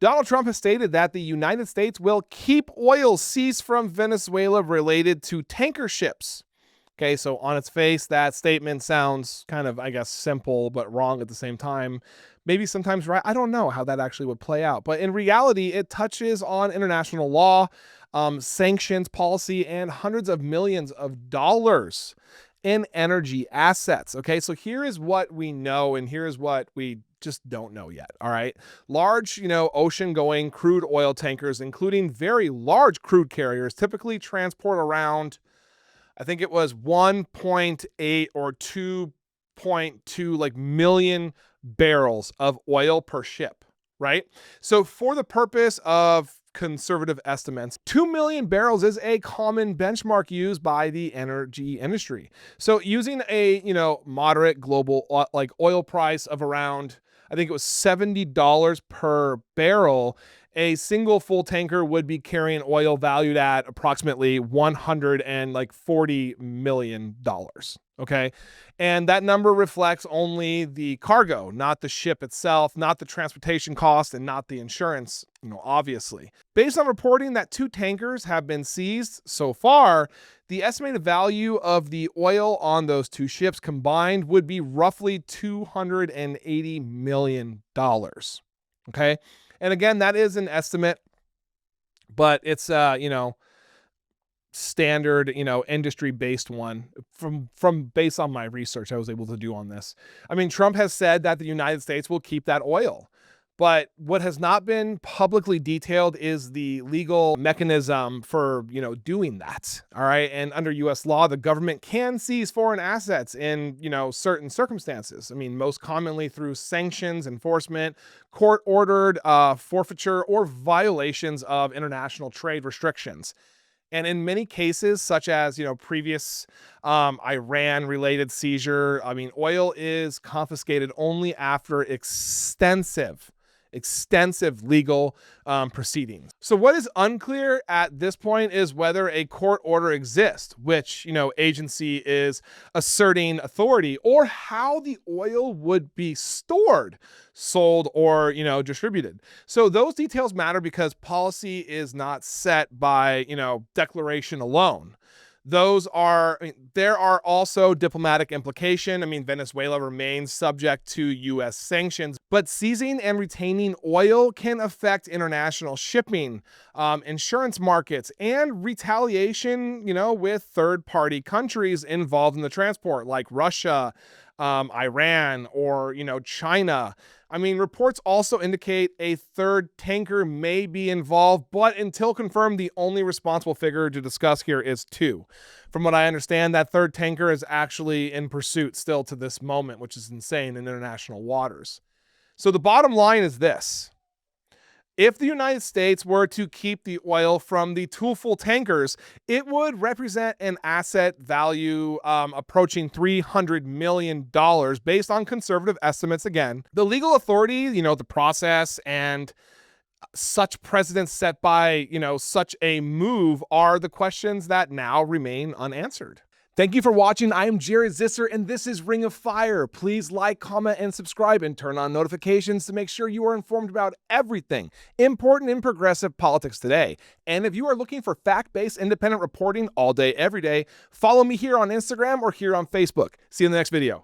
Donald Trump has stated that the United States will keep oil seized from Venezuela related to tanker ships. Okay, so on its face, that statement sounds kind of, I guess, simple, but wrong at the same time. Maybe sometimes right. I don't know how that actually would play out. But in reality, it touches on international law, sanctions policy, and hundreds of millions of dollars in energy assets. Okay, so here is what we know, and here is what we just don't know yet. All right. Large, ocean going crude oil tankers, including very large crude carriers, typically transport around, I think it was 1.8 or 2.2 like million barrels of oil per ship, right? So for the purpose of conservative estimates, 2 million barrels is a common benchmark used by the energy industry. So using a, moderate global like oil price of around, I think it was $70 per barrel, a single full tanker would be carrying oil valued at approximately $140 million. Okay. And that number reflects only the cargo, not the ship itself, not the transportation cost, and not the insurance, obviously. Based on reporting that 2 tankers have been seized so far, the estimated value of the oil on those 2 ships combined would be roughly $280 million. Okay. And again, that is an estimate, but it's, standard, industry-based one from based on my research I was able to do on this. I mean, Trump has said that the United States will keep that oil. But what has not been publicly detailed is the legal mechanism for, doing that. All right. And under U.S. law, the government can seize foreign assets in, certain circumstances. I mean, most commonly through sanctions, enforcement, court-ordered forfeiture, or violations of international trade restrictions. And in many cases, such as, previous Iran-related seizure, I mean, oil is confiscated only after extensive legal proceedings. So what is unclear at this point is whether a court order exists, which, agency is asserting authority, or how the oil would be stored, sold, or, distributed. So those details matter because policy is not set by, declaration alone. There are also diplomatic implication. I mean, Venezuela remains subject to U.S. sanctions, but seizing and retaining oil can affect international shipping, insurance markets, and retaliation, with third-party countries involved in the transport, like Russia, Iran, or, China. I mean, reports also indicate a third tanker may be involved, but until confirmed, the only responsible figure to discuss here is 2. From what I understand, that third tanker is actually in pursuit still to this moment, which is insane in international waters. So the bottom line is this. If the United States were to keep the oil from the 2 full tankers, it would represent an asset value approaching $300 million based on conservative estimates again. The legal authority, the process, and such precedents set by, such a move are the questions that now remain unanswered. Thank you for watching. I am Jared Zisser, and this is Ring of Fire. Please like, comment, and subscribe, and turn on notifications to make sure you are informed about everything important in progressive politics today. And if you are looking for fact-based independent reporting all day, every day, follow me here on Instagram or here on Facebook. See you in the next video.